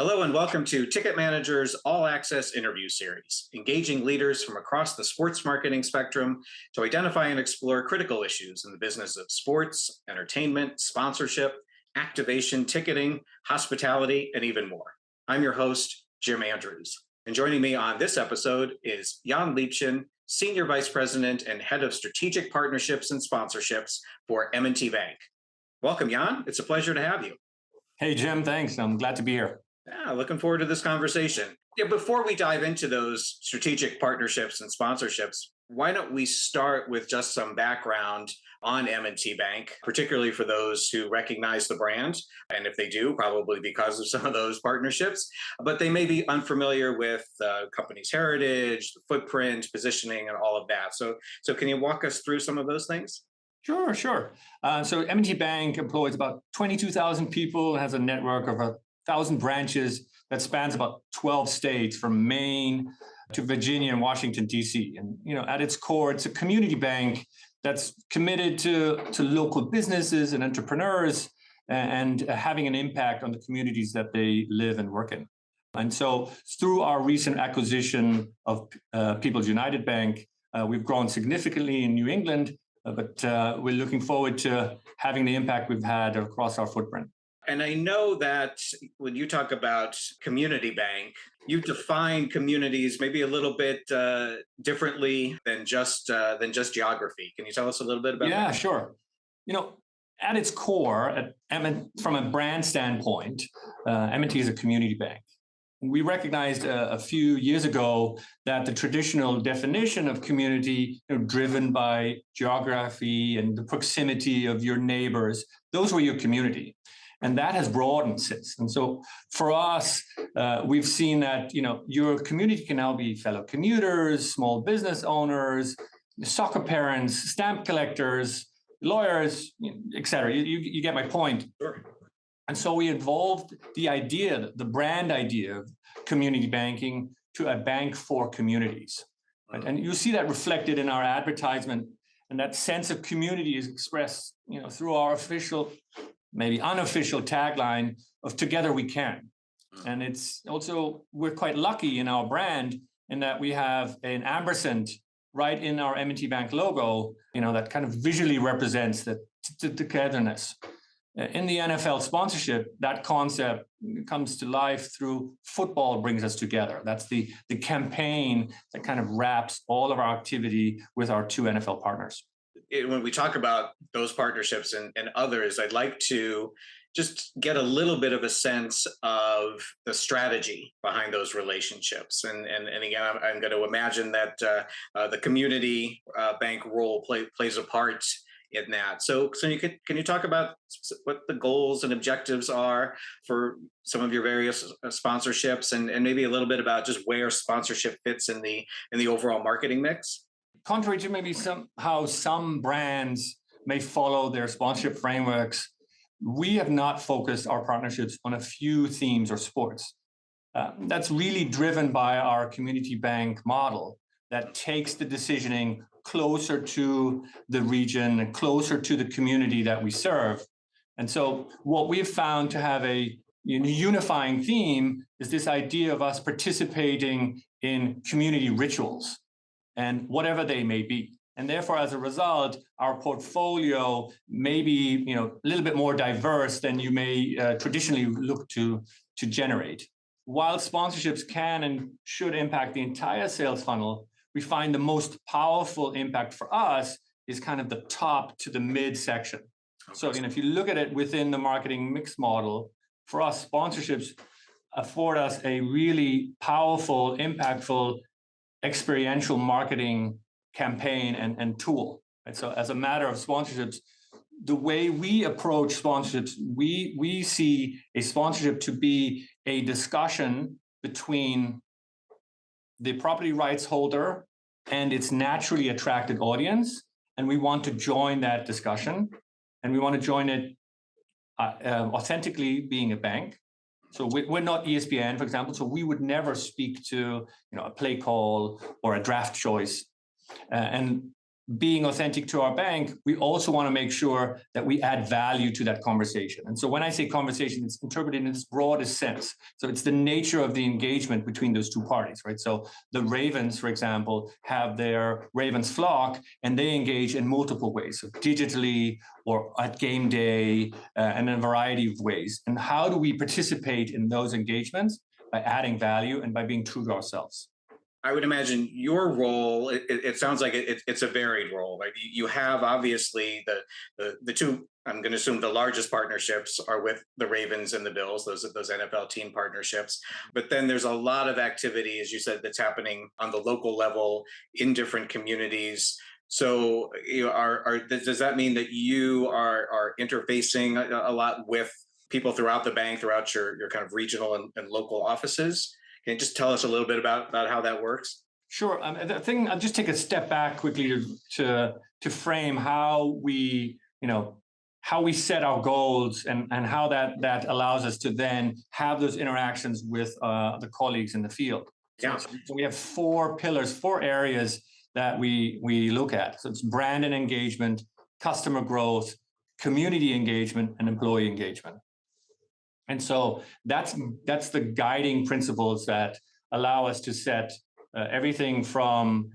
Hello and welcome to Ticket Manager's All Access Interview Series, engaging leaders from across the sports marketing spectrum to identify and explore critical issues in the business of sports, entertainment, sponsorship, activation, ticketing, hospitality, and even more. I'm your host, Jim Andrews. And joining me on this episode is Jan Liebchen, Senior Vice President and Head of Strategic Partnerships and Sponsorships for M&T Bank. Welcome, Jan. It's a pleasure to have you. Hey, Jim, thanks. I'm glad to be here. Yeah, looking forward to this conversation. Yeah, before we dive into those strategic partnerships and sponsorships, why don't we start with just some background on M&T Bank, particularly for those who recognize the brand, and if they do, probably because of some of those partnerships, but they may be unfamiliar with the company's heritage, the footprint, positioning, and all of that. So can you walk us through some of those things? Sure. So M&T Bank employs about 22,000 people, has a network of 1,000 branches that spans about 12 states from Maine to Virginia and Washington, D.C. And, at its core, it's a community bank that's committed to local businesses and entrepreneurs and having an impact on the communities that they live and work in. And so through our recent acquisition of People's United Bank, we've grown significantly in New England, but we're looking forward to having the impact we've had across our footprint. And I know that when you talk about community bank, you define communities maybe a little bit differently than just geography. Can you tell us a little bit about that? Yeah, sure. At its core, from a brand standpoint, M&T is a community bank. We recognized a few years ago that the traditional definition of community, driven by geography and the proximity of your neighbors, those were your community. And that has broadened since. And so for us, we've seen that, your community can now be fellow commuters, small business owners, soccer parents, stamp collectors, lawyers, et cetera. You get my point. Sure. And so we evolved the brand idea of community banking to a bank for communities. Right? And you see that reflected in our advertisement, and that sense of community is expressed, through our official, maybe unofficial tagline of "Together We Can." And it's also, we're quite lucky in our brand in that we have an ampersand right in our M&T Bank logo, that kind of visually represents the togetherness. In the NFL sponsorship, that concept comes to life through football brings us together. That's the campaign that kind of wraps all of our activity with our two NFL partners. When we talk about those partnerships and others, I'd like to just get a little bit of a sense of the strategy behind those relationships. And again, I'm going to imagine that the community bank role plays a part in that. So can you talk about what the goals and objectives are for some of your various sponsorships, and maybe a little bit about just where sponsorship fits in the overall marketing mix? Contrary to maybe how some brands may follow their sponsorship frameworks, we have not focused our partnerships on a few themes or sports. That's really driven by our community bank model that takes the decisioning closer to the region and closer to the community that we serve. And so what we've found to have a unifying theme is this idea of us participating in community rituals, and whatever they may be. And therefore, as a result, our portfolio may be a little bit more diverse than you may traditionally look to generate. While sponsorships can and should impact the entire sales funnel, we find the most powerful impact for us is kind of the top to the mid section. Okay. So if you look at it within the marketing mix model, for us, sponsorships afford us a really powerful, impactful, experiential marketing campaign and tool. And so as a matter of sponsorships, the way we approach sponsorships, we see a sponsorship to be a discussion between the property rights holder and its naturally attracted audience. And we want to join that discussion, and we want to join it authentically, being a bank. So we're not ESPN, for example, so we would never speak to a play call or a draft choice. And being authentic to our bank, we also want to make sure that we add value to that conversation. And so when I say conversation, it's interpreted in its broadest sense. So it's the nature of the engagement between those two parties, right? So the Ravens, for example, have their Ravens flock, and they engage in multiple ways, so digitally or at game day, and in a variety of ways. And how do we participate in those engagements? By adding value and by being true to ourselves. I would imagine your role. It sounds like it's a varied role. Right? You have obviously the two. I'm going to assume the largest partnerships are with the Ravens and the Bills. Those NFL team partnerships. But then there's a lot of activity, as you said, that's happening on the local level in different communities. So, does that mean that you are interfacing a lot with people throughout the bank, throughout your kind of regional and local offices? Can you just tell us a little bit about how that works? Sure. The thing, I'll just take a step back quickly to frame how we, how we set our goals and how that allows us to then have those interactions with the colleagues in the field. Yeah. So we have 4 pillars, 4 areas that we look at. So it's brand and engagement, customer growth, community engagement, and employee engagement. And so that's the guiding principles that allow us to set everything from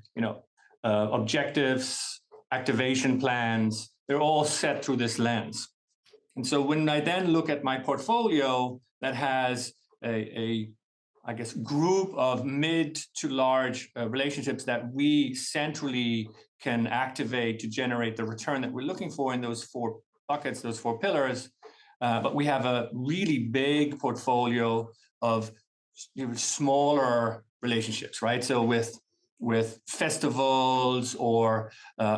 objectives, activation plans. They're all set through this lens. And so when I then look at my portfolio that has a group of mid to large relationships that we centrally can activate to generate the return that we're looking for in those 4 buckets, those 4 pillars. But we have a really big portfolio of smaller relationships, right? So with festivals or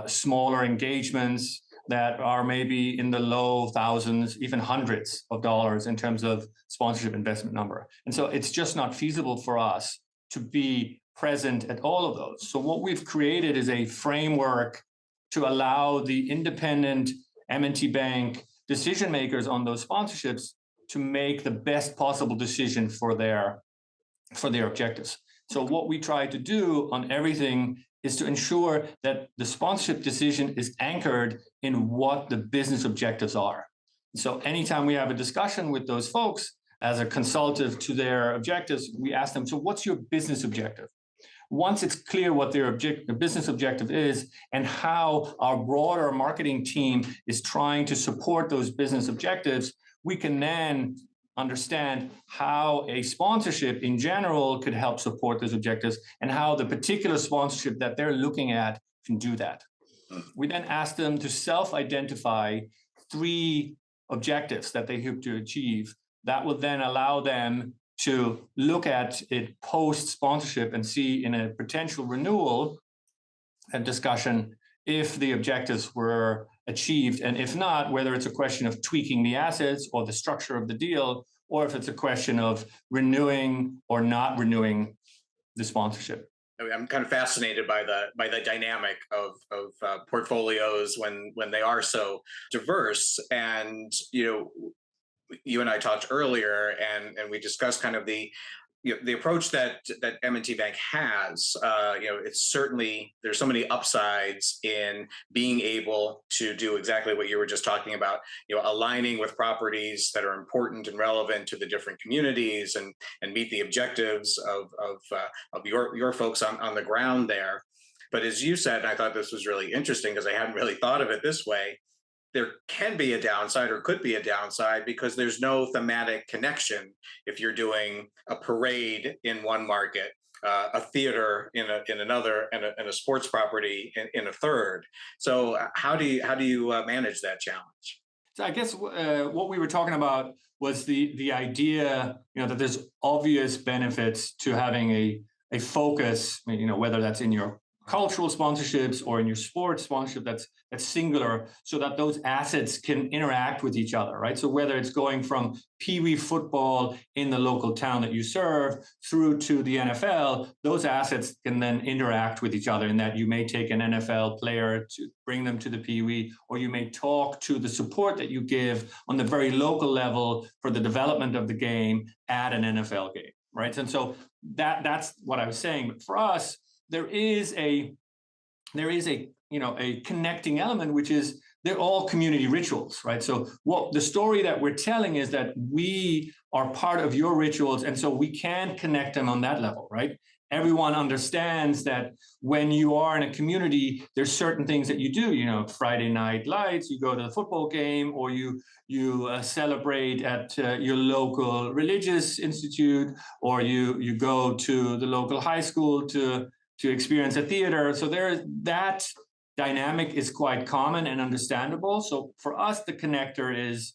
smaller engagements that are maybe in the low thousands, even hundreds of dollars in terms of sponsorship investment number. And so it's just not feasible for us to be present at all of those. So what we've created is a framework to allow the independent M&T Bank decision makers on those sponsorships to make the best possible decision for their objectives. So what we try to do on everything is to ensure that the sponsorship decision is anchored in what the business objectives are. So anytime we have a discussion with those folks as a consultative to their objectives, we ask them, so what's your business objective? Once it's clear what their business objective is and how our broader marketing team is trying to support those business objectives, we can then understand how a sponsorship in general could help support those objectives and how the particular sponsorship that they're looking at can do that. We then ask them to self-identify 3 objectives that they hope to achieve. That will then allow them to look at it post-sponsorship and see in a potential renewal and discussion if the objectives were achieved, and if not, whether it's a question of tweaking the assets or the structure of the deal, or if it's a question of renewing or not renewing the sponsorship. I'm kind of fascinated by the dynamic of portfolios when they are so diverse. And you and I talked earlier, and we discussed kind of the approach that M&T Bank has. It's certainly, there's so many upsides in being able to do exactly what you were just talking about. Aligning with properties that are important and relevant to the different communities, and meet the objectives of your folks on the ground there. But as you said, and I thought this was really interesting because I hadn't really thought of it this way, there can be a downside, or could be a downside, because there's no thematic connection if you're doing a parade in one market, a theater in another, and a sports property in a third. So how do you manage that challenge? So I guess what we were talking about was the idea, that there's obvious benefits to having a focus, whether that's in your cultural sponsorships or in your sports sponsorship that's singular, so that those assets can interact with each other, right? So whether it's going from Pee Wee football in the local town that you serve through to the NFL, those assets can then interact with each other, in that you may take an NFL player to bring them to the Pee Wee, or you may talk to the support that you give on the very local level for the development of the game at an NFL game, right? And so that's what I was saying. But for us, there is a a connecting element, which is they're all community rituals, right? So what the story that we're telling is that we are part of your rituals, and so we can connect them on that level, right? Everyone understands that when you are in a community, there's certain things that you do. Friday night lights, you go to the football game, or you celebrate at your local religious institute, or you go to the local high school to experience a theater. So there, that dynamic is quite common and understandable. So for us, the connector is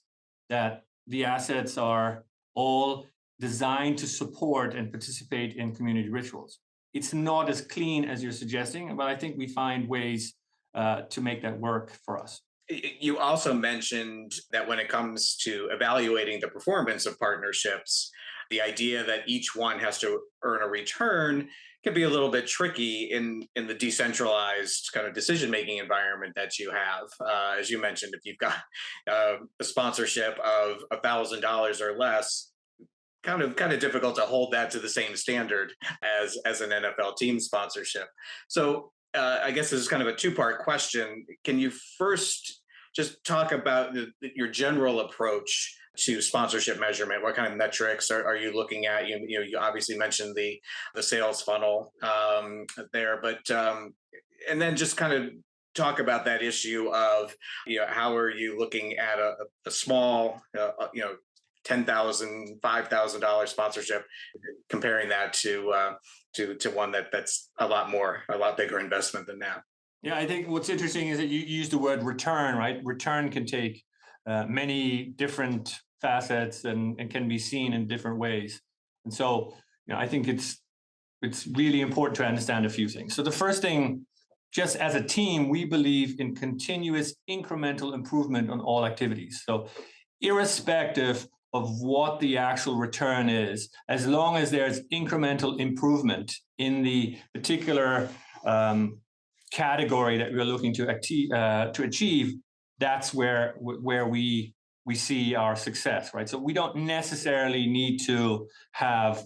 that the assets are all designed to support and participate in community rituals. It's not as clean as you're suggesting, but I think we find ways to make that work for us. You also mentioned that when it comes to evaluating the performance of partnerships, the idea that each one has to earn a return can be a little bit tricky in the decentralized kind of decision making environment that you have. As you mentioned, if you've got a sponsorship of $1,000 or less, kind of difficult to hold that to the same standard as an NFL team sponsorship. So I guess this is kind of a two-part question. Can you first just talk about your general approach to sponsorship measurement? What kind of metrics are you looking at? You obviously mentioned the sales funnel there, but and then just kind of talk about that issue of how are you looking at a small $10,000, $5,000 sponsorship, comparing that to one that's a lot bigger investment than that. Yeah, I think what's interesting is that you use the word return, right? Return can take many different facets and can be seen in different ways. And so, I think it's really important to understand a few things. So the first thing, just as a team, we believe in continuous incremental improvement on all activities. So irrespective of what the actual return is, as long as there's incremental improvement in the particular category that we're looking to achieve, that's where we see our success, right? So we don't necessarily need to have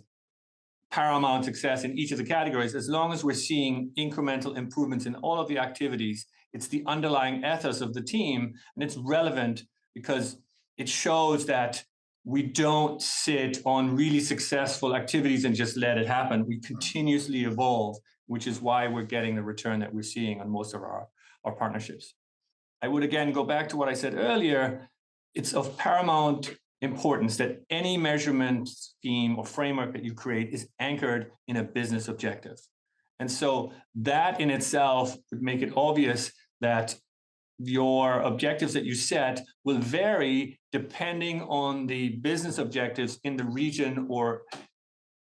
paramount success in each of the categories. As long as we're seeing incremental improvements in all of the activities, it's the underlying ethos of the team, and it's relevant because it shows that we don't sit on really successful activities and just let it happen. We continuously evolve, which is why we're getting the return that we're seeing on most of our partnerships. I would again go back to what I said earlier. It's of paramount importance that any measurement scheme or framework that you create is anchored in a business objective. And so that in itself would make it obvious that your objectives that you set will vary depending on the business objectives in the region or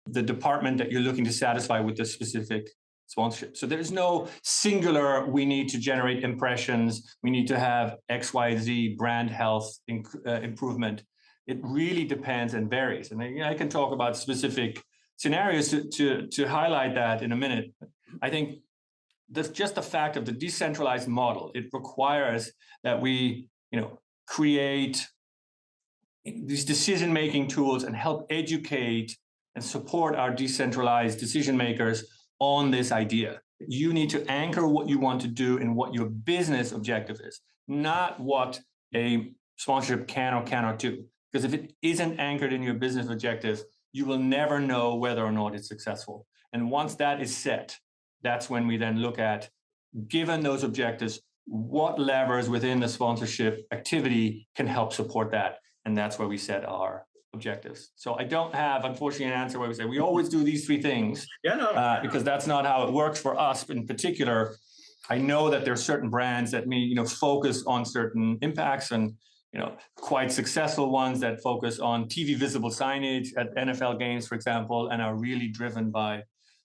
the department that you're looking to satisfy with the specific sponsorship. So there's no singular, we need to generate impressions, we need to have XYZ brand health improvement. It really depends and varies. And I can talk about specific scenarios to highlight that in a minute. I think that's just the fact of the decentralized model. It requires that we, create these decision-making tools and help educate and support our decentralized decision makers on this idea. You need to anchor what you want to do in what your business objective is, not what a sponsorship can or cannot do. Because if it isn't anchored in your business objective, you will never know whether or not it's successful. And once that is set, that's when we then look at, given those objectives, what levers within the sponsorship activity can help support that. And that's where we set our objectives. So I don't have, unfortunately, an answer where we say we always do these three things. Yeah, no. Because that's not how it works for us in particular. I know that there are certain brands that may, focus on certain impacts, and quite successful ones that focus on TV visible signage at NFL games, for example, and are really driven by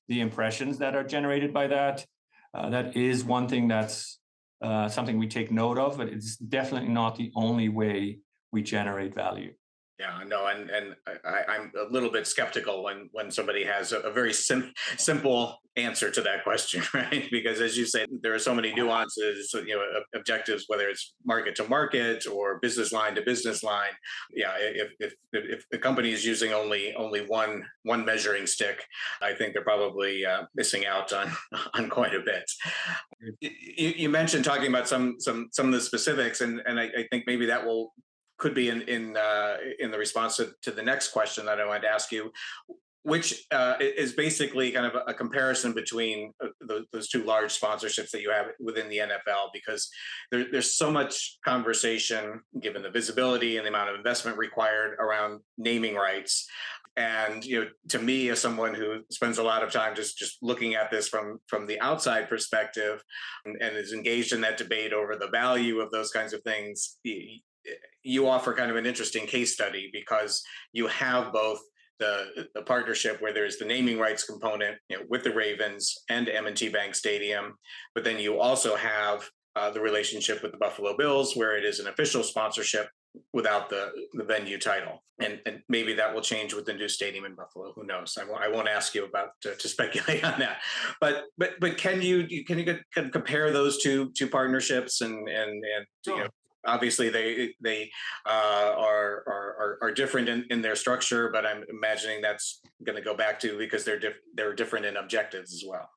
the impressions that are generated by that. That is one thing that's something we take note of, but it's definitely not the only way we generate value. Yeah, no, I'm a little bit skeptical when somebody has a very simple answer to that question, right? Because as you say, there are so many nuances, so, objectives, whether it's market to market or business line to business line. Yeah, if the company is using only one measuring stick, I think they're probably missing out on on quite a bit. You mentioned talking about some of the specifics, and I think maybe that will could be in the response to the next question that I wanted to ask you, which is basically kind of a comparison between those two large sponsorships that you have within the NFL, because there's so much conversation, given the visibility and the amount of investment required around naming rights. And to me, as someone who spends a lot of time just looking at this from the outside perspective, and is engaged in that debate over the value of those kinds of things, you offer kind of an interesting case study, because you have both the partnership where there's the naming rights component, with the Ravens and M&T Bank Stadium, but then you also have the relationship with the Buffalo Bills, where it is an official sponsorship without the venue title, and maybe that will change with the new stadium in Buffalo. Who knows? I won't ask you about to speculate on that, but can you compare those two partnerships, and Sure. obviously they are different in their structure, but I'm imagining that's going to go back to, because they're different in objectives as well.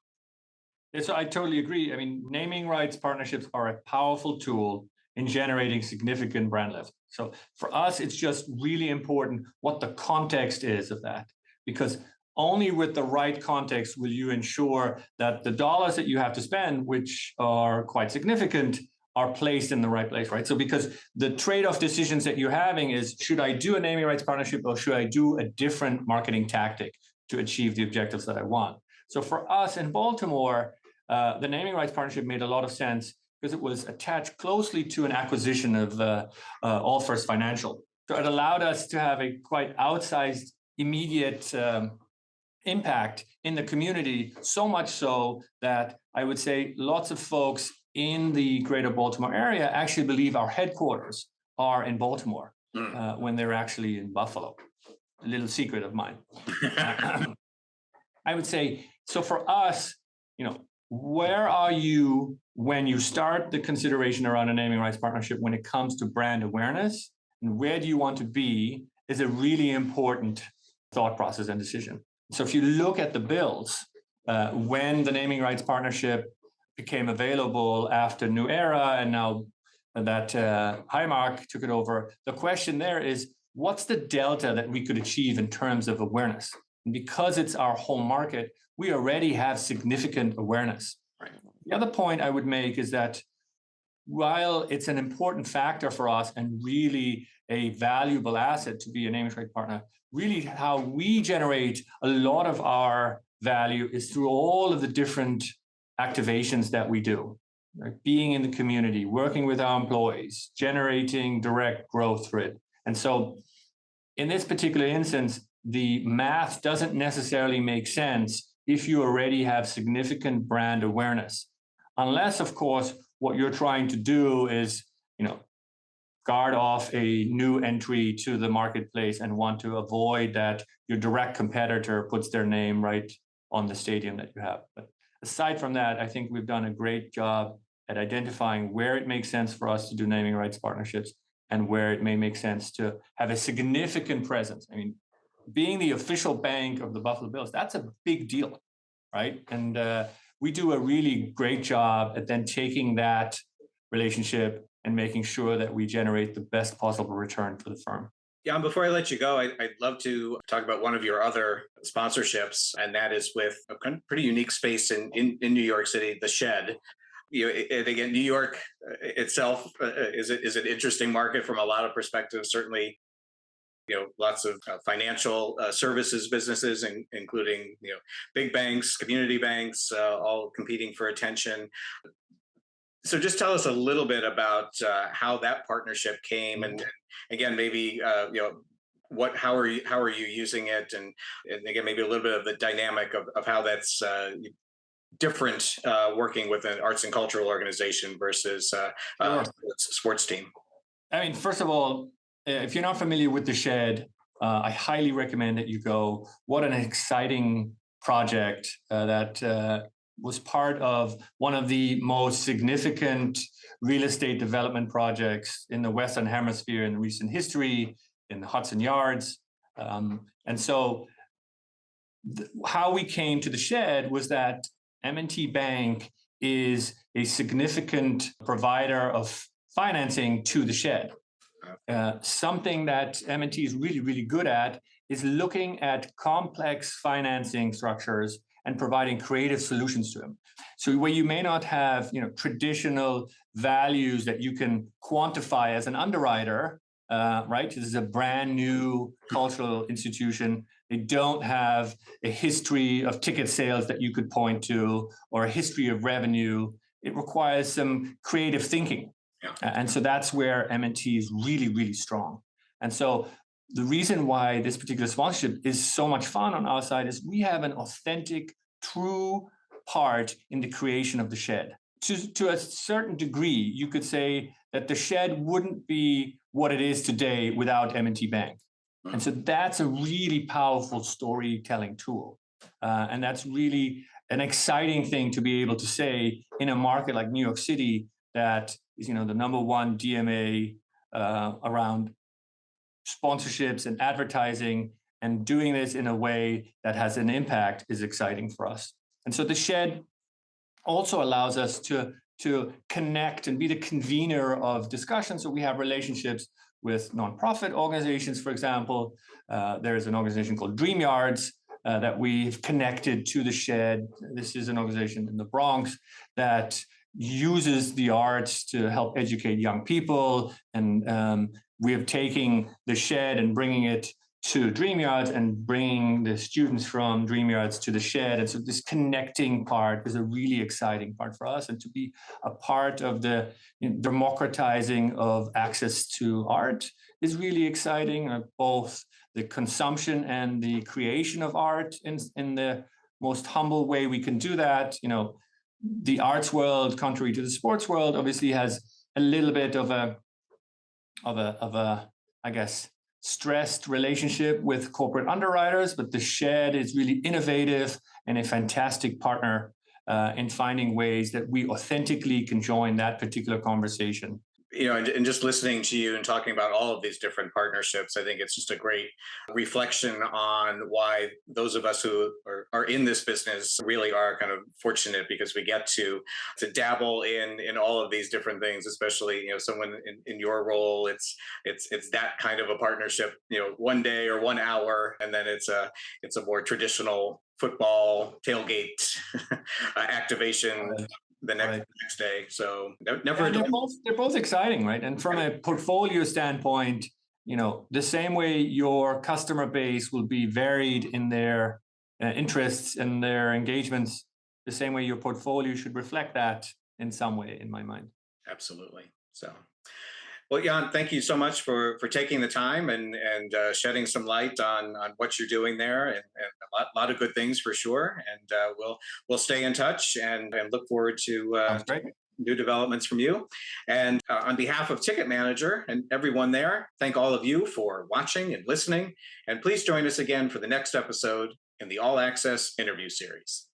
Yeah, so I totally agree. I mean, naming rights partnerships are a powerful tool in generating significant brand lift. So for us, it's just really important what the context is of that, because only with the right context will you ensure that the dollars that you have to spend, which are quite significant, are placed in the right place, right? So because the trade-off decisions that you're having is, should I do a naming rights partnership, or should I do a different marketing tactic to achieve the objectives that I want? So for us in Baltimore, the naming rights partnership made a lot of sense because it was attached closely to an acquisition of All First Financial. So it allowed us to have a quite outsized, immediate impact in the community, so much so that I would say lots of folks in the greater Baltimore area actually believe our headquarters are in Baltimore when they're actually in Buffalo. A little secret of mine. I would say, so for us, where are you when you start the consideration around a naming rights partnership when it comes to brand awareness, and where do you want to be is a really important thought process and decision. So if you look at the Bills, when the naming rights partnership became available after New Era, and now that Highmark took it over, the question there is, what's the delta that we could achieve in terms of awareness? And because it's our home market, we already have significant awareness. Right. The other point I would make is that while it's an important factor for us and really a valuable asset to be a naming rights partner, really how we generate a lot of our value is through all of the different activations that we do, right? Being in the community, working with our employees, generating direct growth through it. And so in this particular instance, the math doesn't necessarily make sense if you already have significant brand awareness, unless, of course, what you're trying to do is, guard off a new entry to the marketplace and want to avoid that your direct competitor puts their name right on the stadium that you have. But aside from that, I think we've done a great job at identifying where it makes sense for us to do naming rights partnerships and where it may make sense to have a significant presence. I mean, being the official bank of the Buffalo Bills, that's a big deal, right? And we do a really great job at then taking that relationship and making sure that we generate the best possible return for the firm. Yeah, and before I let you go, I'd love to talk about one of your other sponsorships, and that is with a pretty unique space in New York City, the Shed. And again, New York itself is an interesting market from a lot of perspectives. Certainly, lots of financial services businesses, including big banks, community banks, all competing for attention. So just tell us a little bit about how that partnership came, and again, maybe how are you using it, and again, maybe a little bit of the dynamic of how that's different working with an arts and cultural organization versus Sure. sports team. I mean, first of all, if you're not familiar with the Shed, I highly recommend that you go. What an exciting project that was part of one of the most significant real estate development projects in the Western Hemisphere in recent history, in the Hudson Yards. And so how we came to the Shed was that M&T Bank is a significant provider of financing to the Shed. Something that M&T is really, really good at is looking at complex financing structures and providing creative solutions to them. So where you may not have, traditional values that you can quantify as an underwriter, right? This is a brand new cultural institution. They don't have a history of ticket sales that you could point to or a history of revenue. It requires some creative thinking. Yeah. And so that's where M&T is really, really strong. And so the reason why this particular sponsorship is so much fun on our side is we have an authentic, true part in the creation of the Shed. To a certain degree, you could say that the Shed wouldn't be what it is today without M&T Bank. And so that's a really powerful storytelling tool. And that's really an exciting thing to be able to say in a market like New York City that is, the number one DMA around sponsorships and advertising, and doing this in a way that has an impact is exciting for us. And so the Shed also allows us to connect and be the convener of discussions. So we have relationships with nonprofit organizations, for example. There's an organization called Dream Yards that we've connected to the Shed. This is an organization in the Bronx that uses the arts to help educate young people. And we are taking the Shed and bringing it to Dream Yards and bringing the students from Dream Yards to the Shed. And so this connecting part is a really exciting part for us. And to be a part of the democratizing of access to art is really exciting, both the consumption and the creation of art in the most humble way we can do that. The arts world, contrary to the sports world, obviously has a little bit of a, I guess, stressed relationship with corporate underwriters, but the Shed is really innovative and a fantastic partner in finding ways that we authentically can join that particular conversation. And just listening to you and talking about all of these different partnerships, I think it's just a great reflection on why those of us who are in this business really are kind of fortunate, because we get to dabble in all of these different things, especially, someone in your role, it's that kind of a partnership, one day or 1 hour, and then it's a more traditional football tailgate activation. Right. The next day. So never. Yeah, they're both exciting, right? And from a portfolio standpoint, the same way your customer base will be varied in their interests and their engagements, the same way your portfolio should reflect that in some way, in my mind. Absolutely. So, well, Jan, thank you so much for taking the time and shedding some light on what you're doing there, and a lot of good things for sure. And we'll stay in touch and look forward to new developments from you. And on behalf of Ticketmanager and everyone there, thank all of you for watching and listening. And please join us again for the next episode in the All Access interview series.